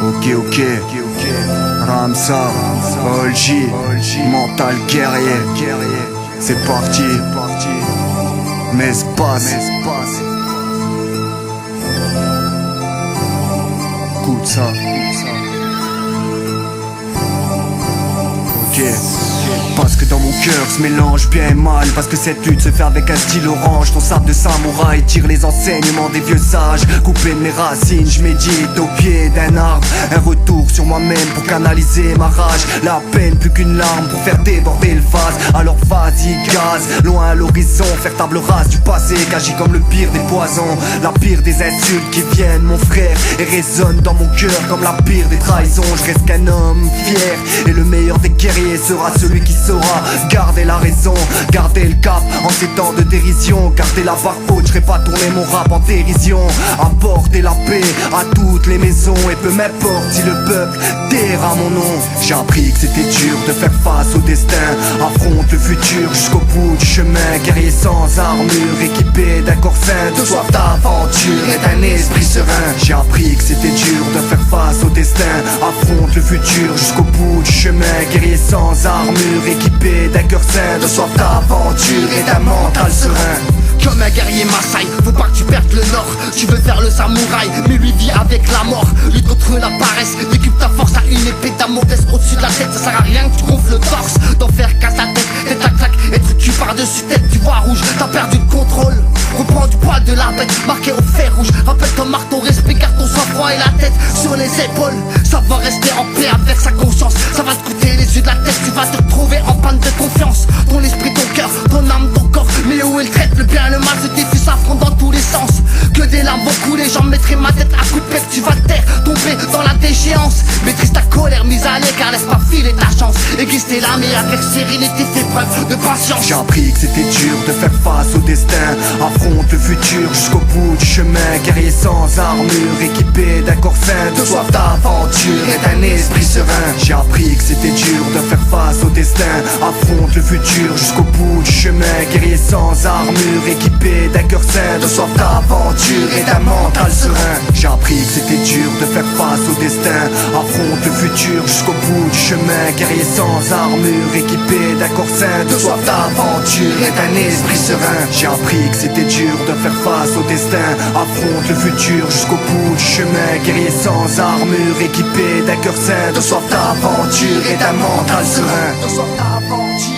Ok, Ramsa, Olji, mental guerrier. C'est parti, mes espaces. Écoute ça. Ok. Parce que dans mon cœur se mélange bien et mal. Parce que cette lutte se fait avec un style orange. Ton sabre de samouraï tire les enseignements des vieux sages. Coupé de mes racines, je médite au pied d'un arbre. Un retour sur moi-même pour canaliser ma rage. La peine plus qu'une larme pour faire déborder le vase. Alors vas-y gaz, loin à l'horizon. Faire table rase du passé qu'agit comme le pire des poisons. La pire des insultes qui viennent mon frère et résonnent dans mon cœur comme la pire des trahisons. Je reste qu'un homme fier et le meilleur des guerriers sera celui qui saura garder la raison, garder le cap en ces temps de dérision, garder la barre haute, je ferai pas tourner mon rap en dérision. Apporter la paix à toutes les maisons et peu m'importe si le peuple taira mon nom. J'ai appris que c'était dur de faire face au destin, affronte le futur jusqu'au bout du chemin. Guerrier sans armure, équipé d'un corps sain, de soif d'aventure et d'un esprit serein. J'ai appris que c'était dur de faire face au destin, affronte le futur jusqu'au bout du chemin. Guerrier sans armure, équipé d'un cœur sain, de soif d'aventure et d'un mental serein. Comme un guerrier Maasai, faut pas que tu perdes le nord. Tu veux faire le samouraï, mais lui vit avec la mort. Lutte contre la paresse, décupe ta force à une épée Damoclès au-dessus de la tête. Ça sert à rien que tu gonfles le torse, d'en faire casse la tête. Et tac tac, être tu pars dessus tête, tu vois rouge, t'as perdu le contrôle. Reprends du poil de la bête, marqué au fer rouge. Rappelle ton marque, ton respect, garde ton sang-froid et la tête sur les épaules. Ça va rester en paix avec sa conscience. Ça va te coûter les yeux de la tête, tu vas te retrouver en panne de confiance. Ton esprit, ton cœur, ton âme, ton corps. Mais où est le traite, le bien et le mal se défient, s'affrontent dans tous les sens. Que des larmes vont couler, j'en mettrai ma tête à coup de pec. Tu vas te taire, tomber dans la déchéance. Maîtrise ta colère, mise à l'écart, laisse pas filer ta chance. Aiguise tes lames et avec sérénité fais preuve de patience. J'ai appris que c'était dur de faire face au destin, affronte le futur jusqu'au bout du chemin. Guerrier sans armure, équipé d'un corps sain, de soif d'aventure et d'un esprit serein. J'ai appris que c'était dur de faire face au destin, affronte le futur jusqu'au bout du chemin. Guerrier sans armure, équipé d'un cœur sain, de soif d'aventure et d'un mental serein. J'ai appris que c'était dur de faire face au destin, affronte le futur jusqu'au bout du chemin. Guerrier sans armure, équipé d'un corps sain, de soif d'aventure et d'un esprit serein. J'ai appris que c'était dur de faire face au destin, affronte le futur jusqu'au bout du chemin. Guerrier sans armure, équipé d'un cœur sain, de soif d'aventure et d'un mental serein. De soif d'aventure.